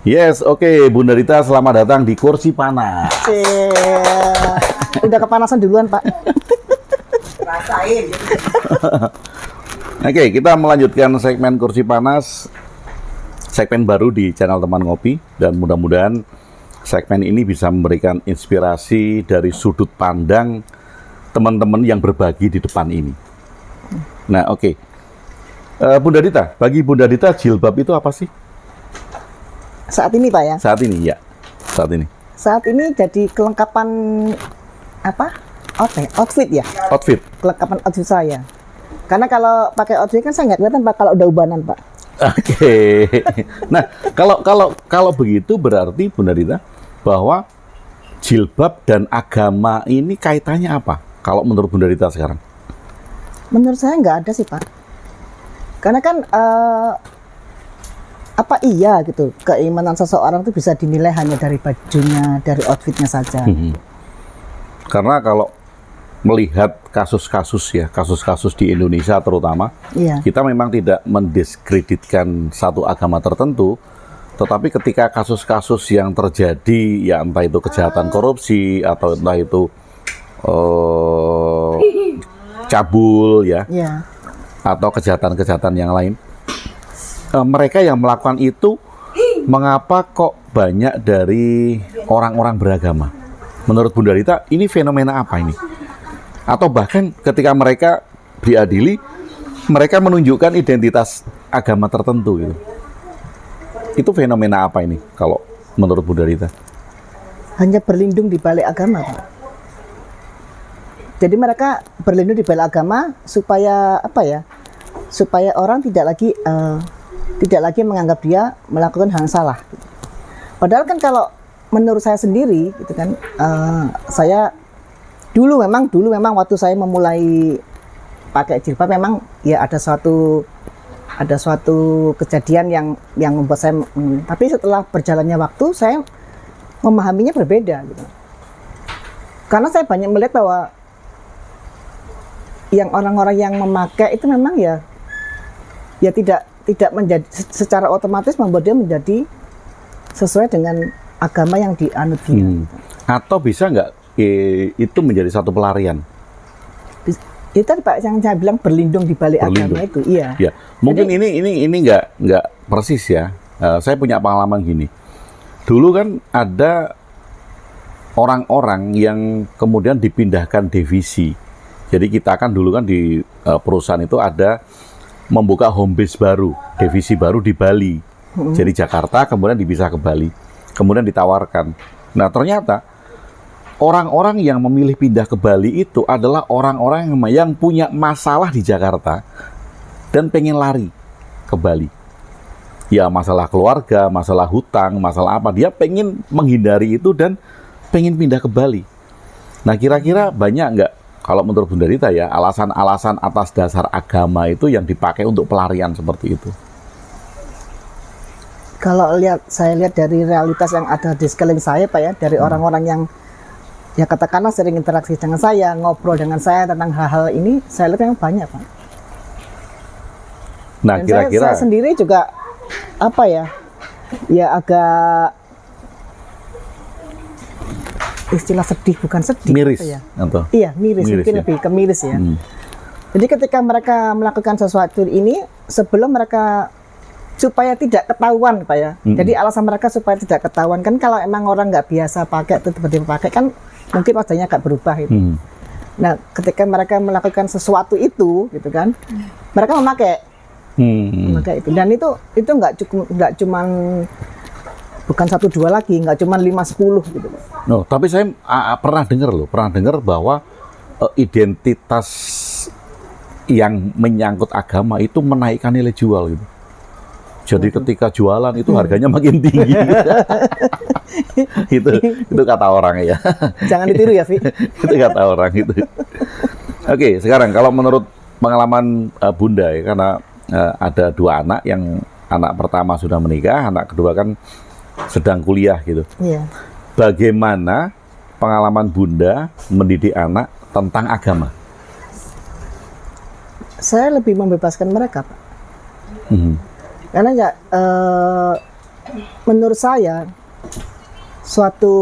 Yes, oke, Bunda Rita, selamat datang di Kursi Panas. Udah kepanasan duluan, Pak. Rasain. Oke, kita melanjutkan segmen Kursi Panas, segmen baru di channel Teman Ngopi, dan mudah-mudahan segmen ini bisa memberikan inspirasi dari sudut pandang teman-teman yang berbagi di depan ini. Nah, oke. Bunda Rita, bagi Bunda Rita, jilbab itu apa sih? Saat ini, Pak ya. Saat ini, ya. Saat ini. Saat ini jadi kelengkapan apa? Outfit ya. Outfit. Kelengkapan outfit saya. Karena kalau pakai outfit kan saya nggak kelihatan, Pak, kalau udah ubanan, Pak. Oke. Nah, kalau begitu berarti Bunda Rita bahwa jilbab dan agama ini kaitannya apa? Kalau menurut Bunda Rita sekarang? Menurut saya nggak ada sih, Pak. Karena kan apa iya gitu, keimanan seseorang itu bisa dinilai hanya dari bajunya, dari outfitnya saja. Karena kalau melihat kasus-kasus di Indonesia terutama, Iya. kita memang tidak mendiskreditkan satu agama tertentu, tetapi ketika kasus-kasus yang terjadi, ya entah itu kejahatan korupsi atau entah itu cabul, ya, Iya. atau kejahatan-kejahatan yang lain, mereka yang melakukan itu, mengapa kok banyak dari orang-orang beragama? Menurut Bunda Rita, ini fenomena apa ini? Atau bahkan ketika mereka diadili, mereka menunjukkan identitas agama tertentu gitu. Itu fenomena apa ini kalau menurut Bunda Rita? Hanya berlindung di balik agama, Pak. Jadi mereka berlindung di balik agama supaya apa ya? Supaya orang tidak lagi menganggap dia melakukan hal yang salah. Padahal kan kalau menurut saya sendiri, gitu kan, saya dulu memang waktu saya memulai pakai jilbab memang ya ada suatu kejadian yang membuat saya. Tapi setelah berjalannya waktu saya memahaminya berbeda, gitu. Karena saya banyak melihat bahwa yang orang-orang yang memakai itu memang ya tidak menjadi secara otomatis membuat dia menjadi sesuai dengan agama yang dianut dia. Atau bisa nggak itu menjadi satu pelarian? Itu tadi, Pak, yang saya bilang berlindung di balik agama itu, iya. Ya, mungkin ini nggak persis ya. Saya punya pengalaman gini. Dulu kan ada orang-orang yang kemudian dipindahkan divisi. Jadi kita kan dulu kan di perusahaan itu ada membuka home base baru, divisi baru di Bali. Jadi Jakarta kemudian dipisah ke Bali, kemudian ditawarkan. Nah ternyata orang-orang yang memilih pindah ke Bali itu adalah orang-orang yang punya masalah di Jakarta dan pengen lari ke Bali. Ya masalah keluarga, masalah hutang, masalah apa, dia pengen menghindari itu dan pengen pindah ke Bali. Nah kira-kira banyak nggak, kalau menurut Bunda Rita ya, alasan-alasan atas dasar agama itu yang dipakai untuk pelarian seperti itu? Kalau saya lihat dari realitas yang ada di sekeliling saya, Pak ya, dari orang-orang yang ya katakanlah sering interaksi dengan saya, ngobrol dengan saya tentang hal-hal ini, saya lihat yang banyak, Pak. Nah Dan kira-kira saya sendiri juga apa ya agak istilah sedih, bukan sedih, miris, apa ya? atau? Iya, miris mungkin ya? lebih ke miris ya. Jadi ketika mereka melakukan sesuatu ini sebelum mereka supaya tidak ketahuan, Pak ya. Jadi alasan mereka supaya tidak ketahuan, kan kalau emang orang nggak biasa pakai itu tiba-tiba pakai kan mungkin wajahnya agak berubah itu. Nah, ketika mereka melakukan sesuatu itu, gitu kan, mereka memakai itu, dan itu nggak cuman bukan 1-2 lagi, nggak cuma 5-10 gitu. No, tapi saya pernah dengar bahwa identitas yang menyangkut agama itu menaikkan nilai jual gitu. Jadi ketika jualan itu harganya makin tinggi. itu kata orang ya. Jangan ditiru ya, Vi. Itu kata orang itu. Oke, sekarang kalau menurut pengalaman Bunda ya, karena ada 2 anak, yang anak pertama sudah menikah, anak kedua kan sedang kuliah gitu. Iya. Bagaimana pengalaman Bunda mendidik anak tentang agama? Saya lebih membebaskan mereka, Pak. Karena ya menurut saya suatu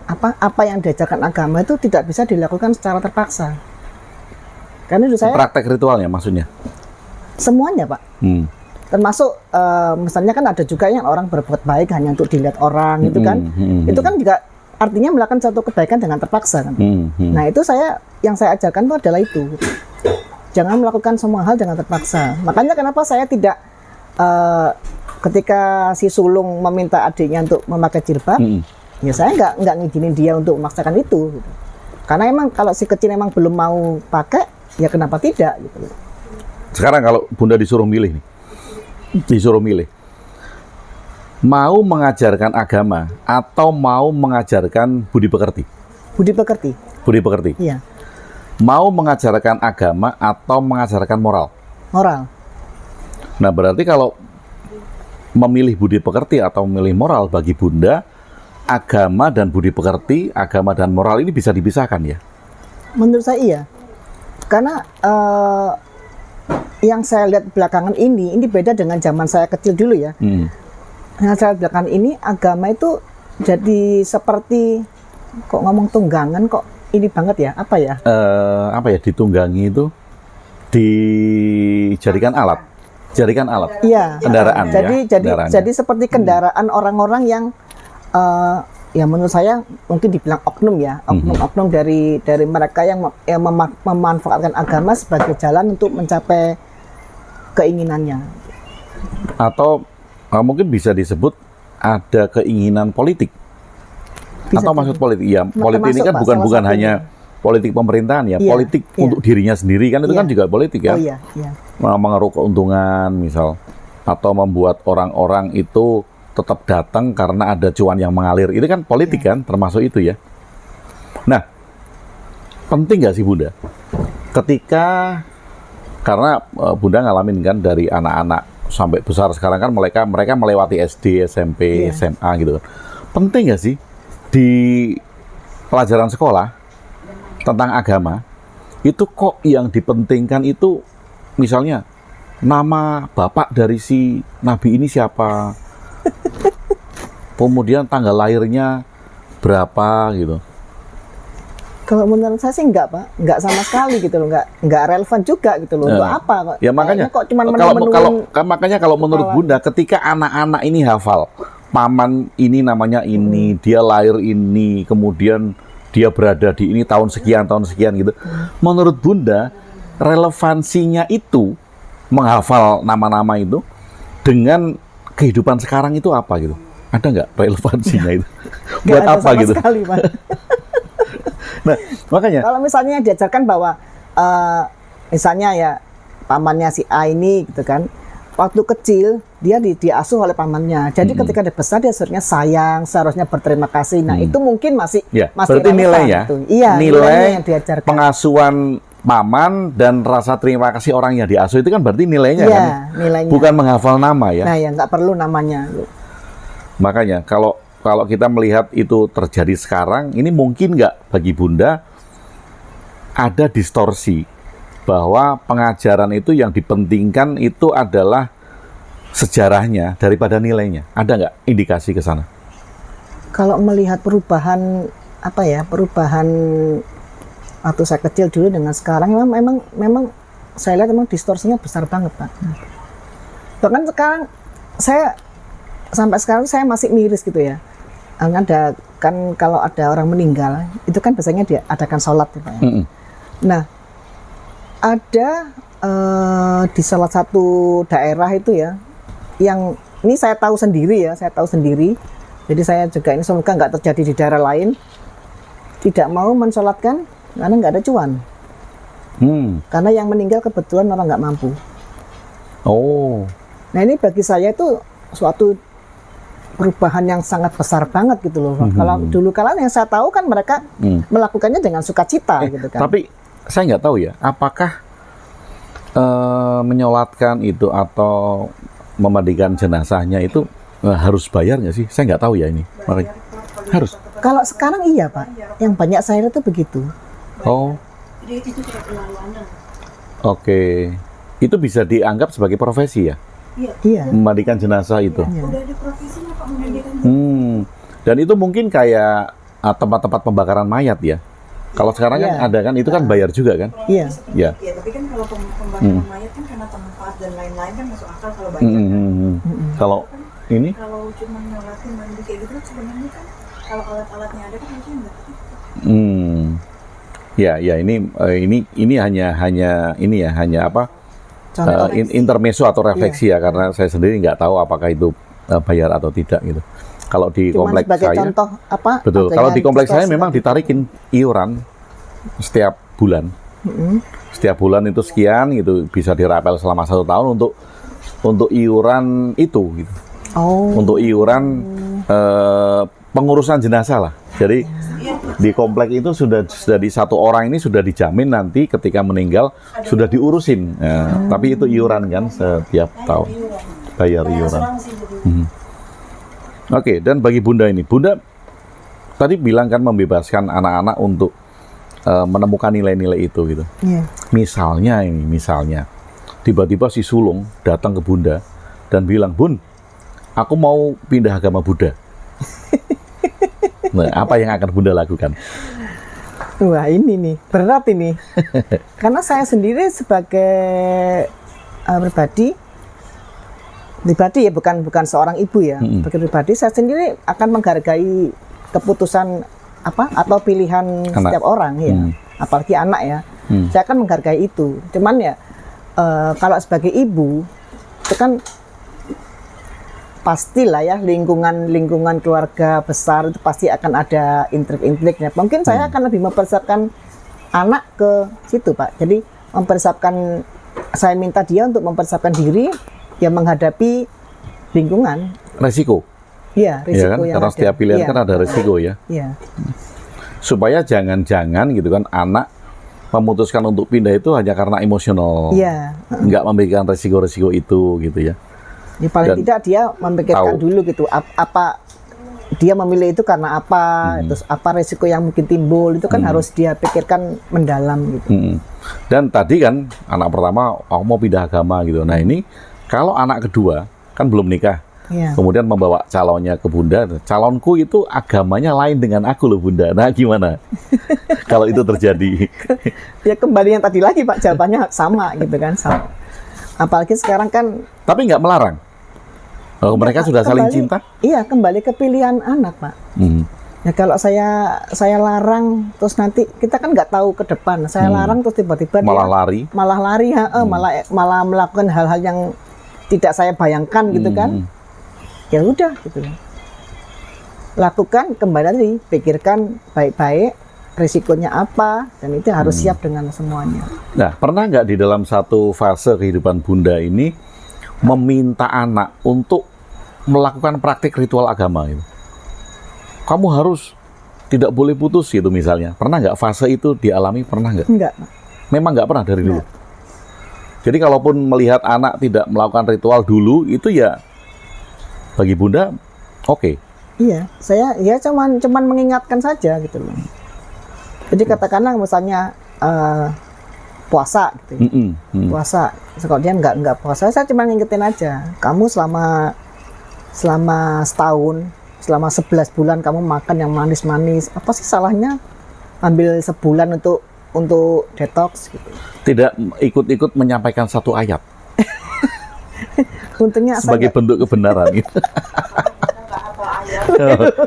apa yang diajarkan agama itu tidak bisa dilakukan secara terpaksa. Karena menurut saya Praktek ritualnya maksudnya. semuanya, Pak. Termasuk misalnya kan ada juga yang orang berbuat baik hanya untuk dilihat orang itu kan. Itu kan juga artinya melakukan satu kebaikan dengan terpaksa kan. Nah, itu yang saya ajarkan itu adalah itu. Jangan melakukan semua hal dengan terpaksa. Makanya kenapa saya tidak ketika si sulung meminta adiknya untuk memakai jilbab, ya saya nggak ngizinin dia untuk memaksakan itu. Gitu. Karena emang kalau si kecil emang belum mau pakai, ya kenapa tidak? Gitu. Sekarang kalau Bunda disuruh milih nih, mau mengajarkan agama atau mau mengajarkan budi pekerti? Budi pekerti. Budi pekerti. Iya. Mau mengajarkan agama atau mengajarkan moral? Moral. Nah, berarti kalau memilih budi pekerti atau memilih moral bagi Bunda, agama dan budi pekerti, agama dan moral ini bisa dipisahkan ya? Menurut saya iya. Karena yang saya lihat belakangan ini beda dengan zaman saya kecil dulu ya. Yang saya lihat belakangan ini agama itu jadi seperti kok ngomong tunggangan kok ini banget ya, apa ya? Ditunggangi itu dijadikan alat. Jadikan alat. Iya. Kendaraan Jadi seperti kendaraan orang-orang yang ya menurut saya mungkin dibilang oknum ya, oknum dari mereka yang memanfaatkan agama sebagai jalan untuk mencapai keinginannya. Atau mungkin bisa disebut ada keinginan politik. Bisa atau maksud politik, ya politik ini kan Pak, bukan salah hanya politik pemerintahan ya, Iya, politik iya. untuk dirinya sendiri kan itu Iya. kan juga politik ya. Oh iya, iya. Mengeruk keuntungan misal, atau membuat orang-orang itu tetap datang karena ada cuan yang mengalir, itu kan politik kan, termasuk itu ya. Nah, penting nggak sih Bunda ketika, karena Bunda ngalamin kan dari anak-anak sampai besar sekarang kan mereka melewati SD, SMP, Iya. SMA gitu kan. Penting nggak sih di pelajaran sekolah tentang agama itu kok yang dipentingkan itu misalnya nama bapak dari si nabi ini siapa, kemudian tanggal lahirnya berapa gitu. Kalau menurut saya sih enggak, Pak. Enggak sama sekali gitu loh, enggak relevan juga gitu loh. Untuk apa kok? Ya makanya Kayaknya kok cuman makanya kalau menurut Bunda ketika anak-anak ini hafal paman ini namanya ini, dia lahir ini, kemudian dia berada di ini tahun sekian gitu. Menurut Bunda, relevansinya itu menghafal nama-nama itu dengan kehidupan sekarang itu apa gitu? Ada nggak relevansinya itu? Buat ada apa sama gitu? sekali, Pak. Nah, makanya Kalau misalnya diajarkan bahwa misalnya ya pamannya si A ini gitu kan, waktu kecil dia diasuh oleh pamannya. Jadi ketika dia besar dia seharusnya berterima kasih. Nah, itu mungkin masih berarti relevan nilai ya. gitu. Iya, nilainya yang diajarkan. Pengasuhan paman dan rasa terima kasih orang yang diasuh itu kan berarti nilainya Iya, kan. nilainya. Bukan menghafal nama ya. Nah, ya nggak perlu namanya. Makanya kalau kita melihat itu terjadi sekarang, ini mungkin nggak bagi Bunda ada distorsi bahwa pengajaran itu yang dipentingkan itu adalah sejarahnya daripada nilainya. Ada nggak indikasi ke sana? Kalau melihat perubahan waktu saya kecil dulu dengan sekarang memang saya lihat memang distorsinya besar banget, Pak. Bahkan sekarang sampai sekarang saya masih miris gitu ya. Kan kalau ada orang meninggal itu kan biasanya diadakan sholat gitu ya. Nah, ada di salah satu daerah itu ya, yang ini saya tahu sendiri. Jadi saya juga ini semoga nggak terjadi di daerah lain. Tidak mau mensolatkan karena nggak ada cuan. Karena yang meninggal kebetulan orang nggak mampu. Oh. Nah, ini bagi saya itu suatu perubahan yang sangat besar banget gitu loh. Kalau dulu kalian yang saya tahu kan mereka melakukannya dengan sukacita gitu kan. Tapi saya nggak tahu ya, apakah menyolatkan itu atau memandikan jenazahnya itu harus bayar nggak sih? Saya nggak tahu ya ini. Makanya harus. Kalau sekarang iya, Pak. Yang banyak saya lihat itu begitu. Oh. Oke. Itu bisa dianggap sebagai profesi ya? Iya. memandikan jenazah itu. Iya. Udah ada profesinya Pak memandikan. Dan itu mungkin kayak tempat-tempat pembakaran mayat ya. Kalau sekarang kan Iya. ada kan, itu kan bayar juga kan? Iya. Iya. Ya, tapi kan kalau pembakaran mayat kan karena tempat dan lain-lain kan masuk akal kalau bayar. Kan. Kalau ini Kalau cuma nyolatin mandi kayak gitu kan sebenarnya kan kalau alat-alatnya ada kan harusnya enggak. ya ini hanya apa? Contoh. Intermezzo atau refleksi ya, karena saya sendiri nggak tahu apakah itu bayar atau tidak gitu. Kalau di Cuman kompleks sebagai saya, contoh apa? betul. adanya Kalau di kompleks saya distorsi memang tadi. ditarikin iuran setiap bulan. Setiap bulan itu sekian gitu, bisa dirapel selama 1 tahun untuk iuran itu gitu. Oh. Untuk iuran pengurusan jenazah lah. Jadi di komplek itu sudah di satu orang ini sudah dijamin nanti ketika meninggal sudah diurusin. Tapi itu iuran kan setiap tahun bayar iuran. Oke, dan bagi Bunda ini, Bunda tadi bilang kan membebaskan anak-anak untuk menemukan nilai-nilai itu gitu. Iya. Misalnya tiba-tiba si sulung datang ke Bunda dan bilang, "Bun, aku mau pindah agama Buddha." Nah, apa yang akan Bunda lakukan? Wah, ini nih berat ini. Karena saya sendiri sebagai pribadi ya, bukan seorang ibu ya. Sebagai pribadi saya sendiri akan menghargai keputusan atau pilihan Anak. setiap orang ya. Apalagi anak ya. Saya akan menghargai itu. Cuman ya kalau sebagai ibu itu kan pastilah ya, lingkungan keluarga besar itu pasti akan ada intrik-intriknya. Mungkin saya akan lebih mempersiapkan anak ke situ, Pak. Jadi saya minta dia untuk mempersiapkan diri yang menghadapi lingkungan. Resiko. Iya, Ya risiko kan? yang Karena ada. setiap pilihan Iya. kan ada resiko ya. Iya. Supaya jangan-jangan gitu kan anak memutuskan untuk pindah itu hanya karena emosional. Iya. Nggak memikirkan resiko-resiko itu gitu ya. Ya, paling Dan tidak dia memikirkan tahu. dulu gitu apa dia memilih itu karena apa, terus apa resiko yang mungkin timbul itu kan harus dia pikirkan mendalam gitu. Dan tadi kan anak pertama aku mau pindah agama gitu. Nah ini kalau anak kedua kan belum nikah, Iya. kemudian membawa calonnya ke Bunda. Calonku itu agamanya lain dengan aku loh Bunda. Nah gimana kalau itu terjadi? Ya kembali yang tadi lagi Pak, jawabannya sama gitu kan, sama. Apalagi sekarang kan Tapi nggak melarang. Oh, mereka sudah saling cinta? Iya, kembali ke pilihan anak, Pak. Ya kalau saya larang terus nanti kita kan nggak tahu ke depan. Saya larang terus tiba-tiba Malah dia lari. malah lari, malah melakukan hal-hal yang tidak saya bayangkan gitu kan. Ya udah gitu. Lakukan kembali tadi, pikirkan baik-baik risikonya apa, dan itu harus siap dengan semuanya. Nah, pernah nggak di dalam satu fase kehidupan Bunda ini meminta anak untuk melakukan praktik ritual agama itu? Kamu harus tidak boleh putus gitu misalnya. Pernah nggak fase itu dialami? Pernah nggak? Enggak, Pak. Memang nggak pernah dari dulu. Jadi kalaupun melihat anak tidak melakukan ritual dulu, itu ya bagi Bunda oke. Iya, saya ya cuman mengingatkan saja gitu loh. Jadi katakanlah misalnya puasa gitu. Puasa, kalau dia nggak puasa, saya cuma ngingetin aja. Kamu selama setahun, selama 11 bulan kamu makan yang manis-manis, apa sih salahnya ambil sebulan untuk detox gitu. Tidak ikut-ikut menyampaikan satu ayat Untungnya sebagai saya bentuk kebenaran gitu. Nggak apa ayat.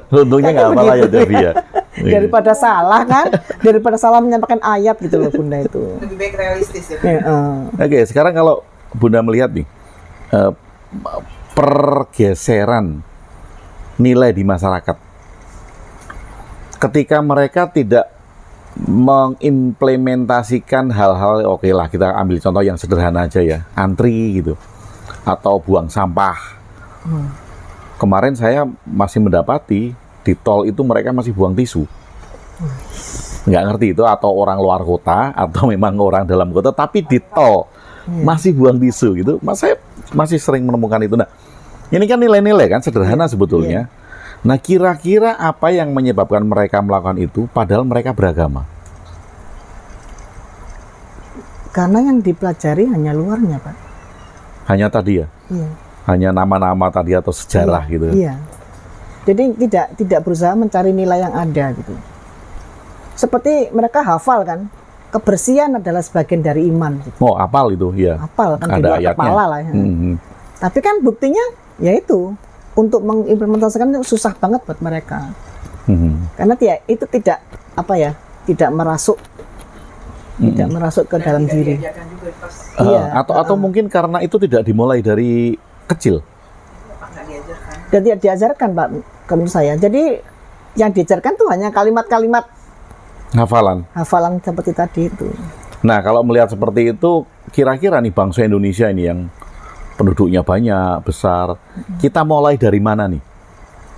Untungnya nggak apa ayat Devi ya. daripada salah kan, daripada salah menyampaikan ayat gitu loh Bunda itu. Lebih baik realistis ya. Oke, sekarang kalau Bunda melihat nih pergeseran nilai di masyarakat ketika mereka tidak mengimplementasikan hal-hal, oke lah kita ambil contoh yang sederhana aja ya, antri gitu atau buang sampah. Kemarin saya masih mendapati di tol itu mereka masih buang tisu. Nggak ngerti itu atau orang luar kota atau memang orang dalam kota, tapi di tol masih buang tisu gitu. Saya masih sering menemukan itu. Nah, ini kan nilai-nilai kan sederhana sebetulnya. Nah, kira-kira apa yang menyebabkan mereka melakukan itu padahal mereka beragama? Karena yang dipelajari hanya luarnya, Pak. Hanya tadi ya, Iya. hanya nama-nama tadi atau sejarah Iya, gitu. Iya. Jadi tidak berusaha mencari nilai yang ada gitu. Seperti mereka hafal kan, kebersihan adalah sebagian dari iman. Gitu. Oh, apal itu, ya. Hafal kan di Ada luar ayatnya. kepala lah. Ya. Mhm. Tapi kan buktinya yaitu untuk mengimplementasikan itu susah banget buat mereka. Mhm. Karena itu tidak tidak merasuk ke dalam tidak diri. diajarkan juga pas Iya, Atau mungkin karena itu tidak dimulai dari kecil. nggak diajarkan. Dan tidak diajarkan, Pak, menurut saya. Jadi yang diajarkan tuh hanya kalimat-kalimat Hafalan. hafalan seperti tadi itu. Nah, kalau melihat seperti itu, kira-kira nih bangsa Indonesia ini yang penduduknya banyak, besar, kita mulai dari mana nih?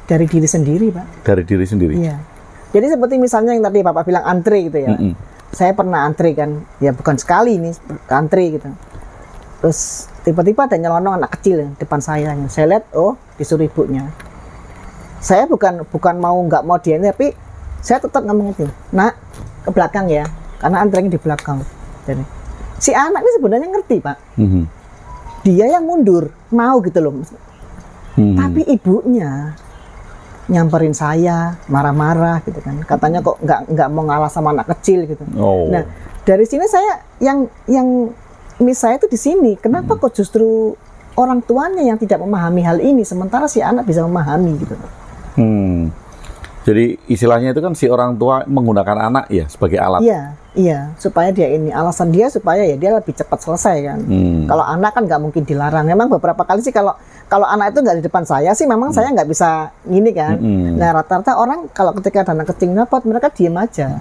Dari diri sendiri, Pak. Dari diri sendiri. Iya. Jadi seperti misalnya yang tadi Bapak bilang antri gitu ya. Mm-mm. Saya pernah antri kan, ya bukan sekali nih antri gitu. Terus tiba-tiba ada nyelonong anak kecil yang depan saya. Saya lihat, oh disuruh ibunya. Saya bukan mau nggak mau dia ini, tapi saya tetap ngomong itu, nak ke belakang ya, karena antrinya di belakang. Jadi si anak ini sebenarnya ngerti, Pak. Mhm. Dia yang mundur, mau gitu loh. Mhm. Tapi ibunya nyamperin saya, marah-marah gitu kan. Katanya kok nggak mau ngalah sama anak kecil gitu. Oh. Nah, dari sini saya yang miss saya itu di sini. Kenapa kok justru orang tuanya yang tidak memahami hal ini sementara si anak bisa memahami gitu. Jadi istilahnya itu kan si orang tua menggunakan anak ya sebagai alat. Iya, supaya dia ini alasan dia supaya ya dia lebih cepat selesai kan. Kalau anak kan nggak mungkin dilarang. Memang beberapa kali sih kalau anak itu nggak di depan saya sih memang saya nggak bisa gini kan. Nah rata-rata orang kalau ketika ada anak kecil dapat mereka diem aja.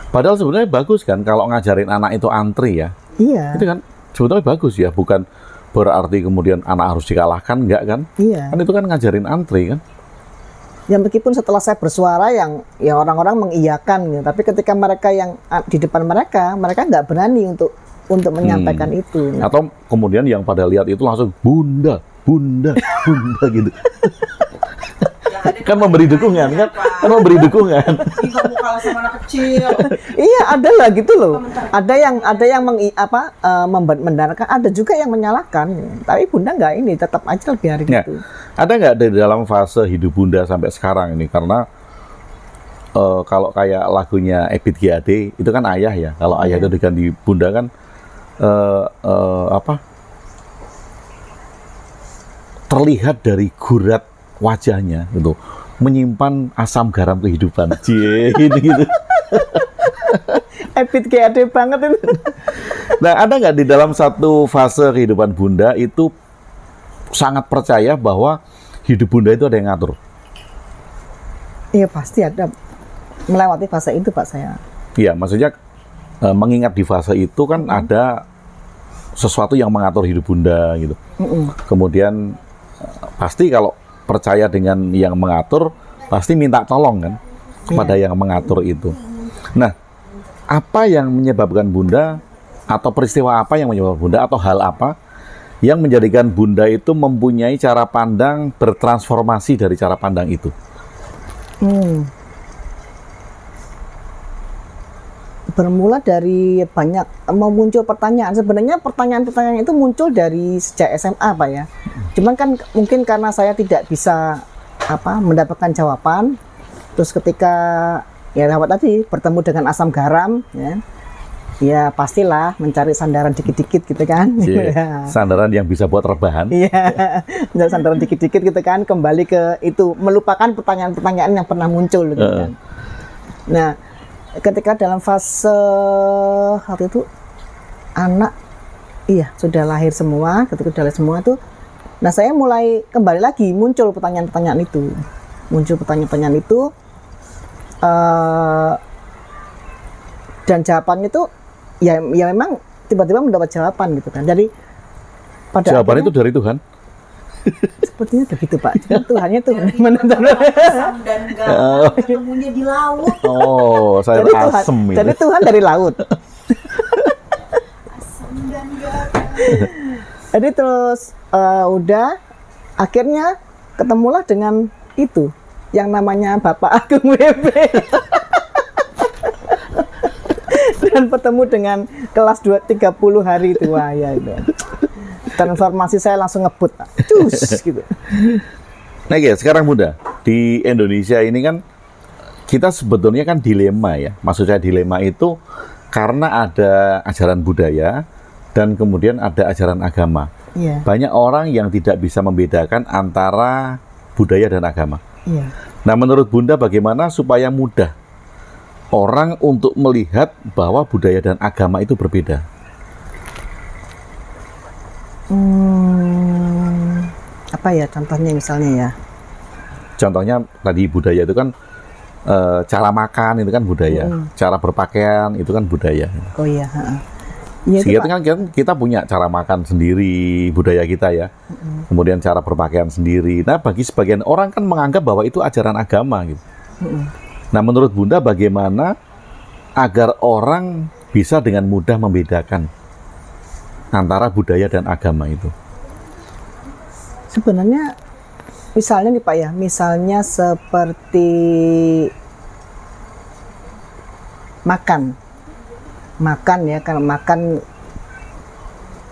Padahal sebenarnya bagus kan kalau ngajarin anak itu antri ya. Iya. Itu kan sebetulnya bagus ya, bukan berarti kemudian anak harus dikalahkan, enggak kan? Iya. Kan itu kan ngajarin antri kan. Ya meskipun setelah saya bersuara yang orang-orang mengiyakan gitu, tapi ketika mereka yang di depan mereka nggak berani untuk menyampaikan itu. Atau kemudian yang pada lihat itu langsung bunda gitu. Kan memberi dukungan kan? Kan memberi dukungan. Kamu kalah sama anak kecil. Iya, ada lah gitu loh. Ada yang membenarkan, ada juga yang menyalahkan. Tapi Bunda nggak ini, tetap aja biarin Ya. gitu. Ada nggak di dalam fase hidup Bunda sampai sekarang ini? Karena kalau kayak lagunya Ebit GAD itu kan ayah ya. Kalau ayah itu diganti Bunda kan terlihat dari gurat wajahnya gitu, menyimpan asam garam kehidupan. Cie, gitu. Ebit GAD banget itu. Nah, ada nggak di dalam satu fase kehidupan Bunda itu sangat percaya bahwa hidup Bunda itu ada yang ngatur? Iya pasti ada melewati fase itu Pak saya. Iya, maksudnya mengingat di fase itu kan ada sesuatu yang mengatur hidup Bunda gitu. Kemudian pasti kalau percaya dengan yang mengatur, pasti minta tolong kan kepada yang mengatur itu. Nah, apa yang menyebabkan Bunda atau peristiwa apa yang menyebabkan Bunda atau hal apa yang menjadikan Bunda itu mempunyai cara pandang bertransformasi dari cara pandang itu? Bermula dari banyak muncul pertanyaan. Sebenarnya pertanyaan-pertanyaan itu muncul dari sejak SMA Pak ya. Cuman kan mungkin karena saya tidak bisa mendapatkan jawaban. Terus ketika ya tadi bertemu dengan asam garam ya pastilah mencari sandaran dikit-dikit gitu kan. Yeah. Sandaran yang bisa buat rebahan. Iya, mencari sandaran dikit-dikit gitu kan, kembali ke itu, melupakan pertanyaan-pertanyaan yang pernah muncul gitu kan. Nah, ketika dalam fase waktu itu anak sudah lahir semua, ketika sudah lahir semua tuh, nah saya mulai kembali lagi muncul pertanyaan-pertanyaan itu, dan jawabannya itu ya memang tiba-tiba mendapat jawaban gitu kan. Jadi pada jawaban akhirnya, itu dari Tuhan. sepertinya begitu Pak. Cuma Tuhannya tuh Asam dan garam ketemunya di laut. Oh, saya asem itu. Jadi Tuhan dari laut. Asam dan garam. Jadi terus udah akhirnya ketemulah dengan itu yang namanya Bapak Agung WP. Dan bertemu dengan kelas 30 hari itu, wah ya itu. Dan informasi saya langsung ngebut, Pak. Cus gitu. Nah, sekarang Bunda, di Indonesia ini kan kita sebetulnya kan dilema ya. Maksud saya dilema itu karena ada ajaran budaya dan kemudian ada ajaran agama. Iya. Banyak orang yang tidak bisa membedakan antara budaya dan agama. Iya. Nah, menurut Bunda bagaimana supaya mudah orang untuk melihat bahwa budaya dan agama itu berbeda? Apa ya contohnya misalnya ya? Contohnya tadi budaya itu kan cara makan itu kan budaya, cara berpakaian itu kan budaya. Oh iya. Iya, itu, Sehingga kan kita punya cara makan sendiri, budaya kita ya. Kemudian cara berpakaian sendiri. Nah, bagi sebagian orang kan menganggap bahwa itu ajaran agama gitu. Nah, menurut Bunda bagaimana agar orang bisa dengan mudah membedakan antara budaya dan agama itu? Sebenarnya misalnya nih Pak ya, misalnya seperti makan ya, kalau makan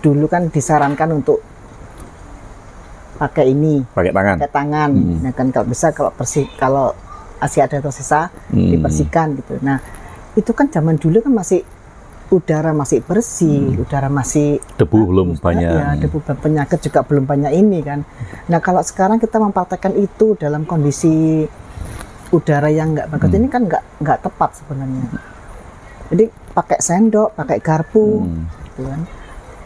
dulu kan disarankan untuk pakai ini, Pakai tangan. pakai tangan. Nah kan kalau bisa kalau kalau masih ada tersisa dibersihkan gitu. Nah itu kan zaman dulu kan masih udara masih bersih, udara masih Debu belum banyak. ya, debu penyakit juga belum banyak ini kan. Nah kalau sekarang kita mempraktekkan itu dalam kondisi udara yang nggak bagus ini kan nggak tepat sebenarnya. Jadi pakai sendok, pakai garpu, gitu kan.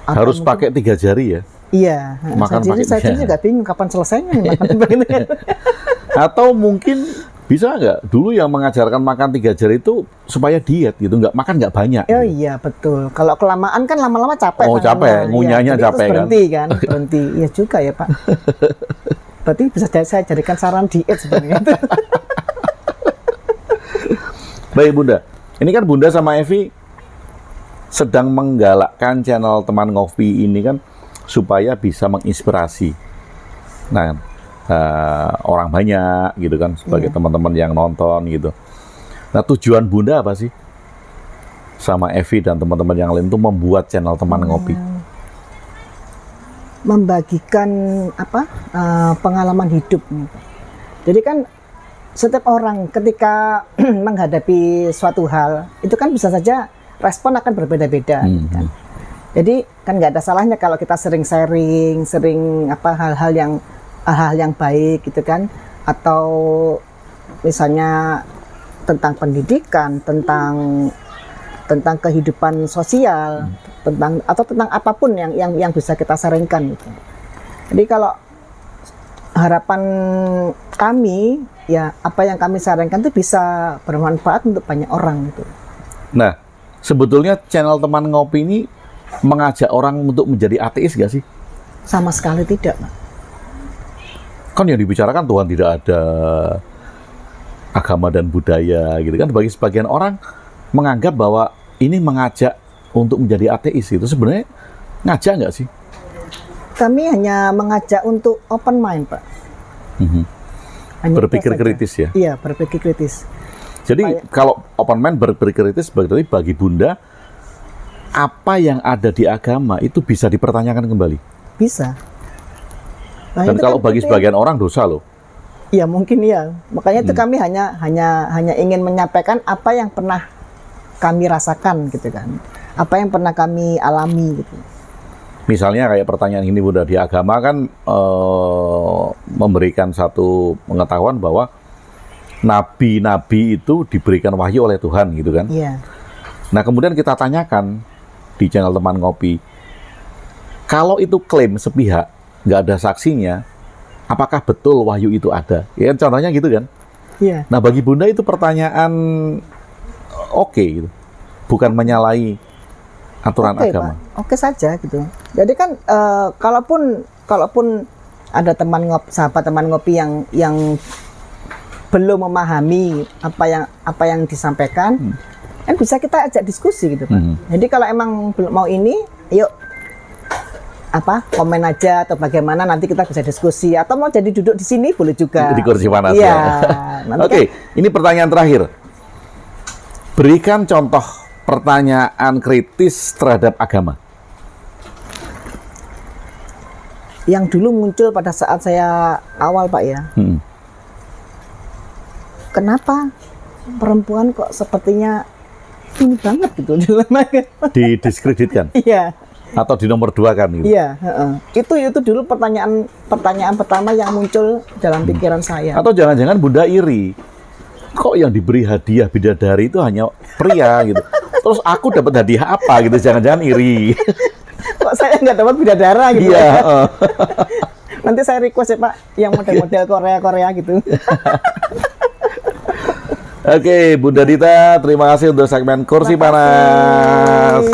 Atau Harus mungkin- pakai 3 jari ya? Iya. Makan Saya pakai sendiri juga bingung kapan selesainya nih makan begitu kan. Atau mungkin bisa nggak dulu yang mengajarkan makan 3 jari itu supaya diet gitu, makan nggak banyak. Oh gitu. iya betul. Kalau kelamaan kan lama-lama capek. Oh, tangannya. capek. Ngunyahnya Iya, jadi capek terus kan. berhenti kan, berhenti. Iya juga ya Pak. Berarti bisa saya jadikan saran diet sebenarnya. Baik Bunda, ini kan Bunda sama Evi sedang menggalakkan channel Teman Ngopi ini kan supaya bisa menginspirasi. Nah, orang banyak gitu kan sebagai teman-teman yang nonton gitu. Nah, tujuan Bunda apa sih? Sama Evi dan teman-teman yang lain itu membuat channel Teman Ngopi. Membagikan pengalaman hidup. Jadi kan setiap orang ketika menghadapi suatu hal itu kan bisa saja respon akan berbeda-beda. Kan? Jadi kan nggak ada salahnya kalau kita sering sharing, hal-hal yang baik gitu kan, atau misalnya tentang pendidikan, tentang kehidupan sosial, tentang apapun yang bisa kita sharingkan gitu. Jadi kalau harapan kami ya apa yang kami sarankan itu bisa bermanfaat untuk banyak orang gitu. Nah, sebetulnya channel Teman Ngopi ini mengajak orang untuk menjadi ateis gak sih? Sama sekali tidak, Pak. Kan yang dibicarakan Tuhan tidak ada, agama dan budaya gitu kan. Bagi sebagian orang menganggap bahwa ini mengajak untuk menjadi ateis itu sebenarnya ngajak nggak sih? Kami hanya mengajak untuk open mind, Pak. Hanya Berpikir itu saja. kritis ya. Iya, berpikir kritis. Jadi kalau open mind berpikir kritis berarti bagi Bunda apa yang ada di agama itu bisa dipertanyakan kembali. Bisa. Nah, Dan itu kalau kan bagi itu sebagian orang dosa loh. ya mungkin ya. Makanya itu kami hanya ingin menyampaikan apa yang pernah kami rasakan gitu kan. Apa yang pernah kami alami gitu. Misalnya kayak pertanyaan ini Bunda, di agama kan memberikan satu pengetahuan bahwa nabi-nabi itu diberikan wahyu oleh Tuhan gitu kan. Iya. Nah kemudian kita tanyakan di channel Teman Ngopi, kalau itu klaim sepihak, nggak ada saksinya, apakah betul wahyu itu ada? Ya kan contohnya gitu kan. Iya. Nah bagi Bunda itu pertanyaan oke gitu, bukan menyalahi aturan Oke, agama. Pak. Oke saja gitu. Jadi kan kalaupun ada sahabat teman ngopi yang belum memahami apa yang disampaikan, kan bisa kita ajak diskusi gitu, Pak. Jadi kalau emang belum mau ini, yuk komen aja atau bagaimana, nanti kita bisa diskusi, atau mau jadi duduk di sini boleh juga. Di kursi panas Iya. ya. Nanti Oke, ini pertanyaan terakhir. Berikan contoh pertanyaan kritis terhadap agama. yang dulu muncul pada saat saya awal Pak ya. Kenapa perempuan kok sepertinya ini banget gitu Didiskreditkan Iya. atau di nomor 2 kan gitu. Iya, itu dulu pertanyaan pertama yang muncul dalam pikiran saya. Atau jangan-jangan Bunda iri. Kok yang diberi hadiah bidadari itu hanya pria gitu. Terus aku dapat hadiah apa gitu, jangan-jangan iri. Kok saya nggak dapat bidadara gitu. Iya, Nanti saya request ya Pak, yang model-model Korea gitu. Oke, Bunda Dita, terima kasih untuk segmen Kursi Panas.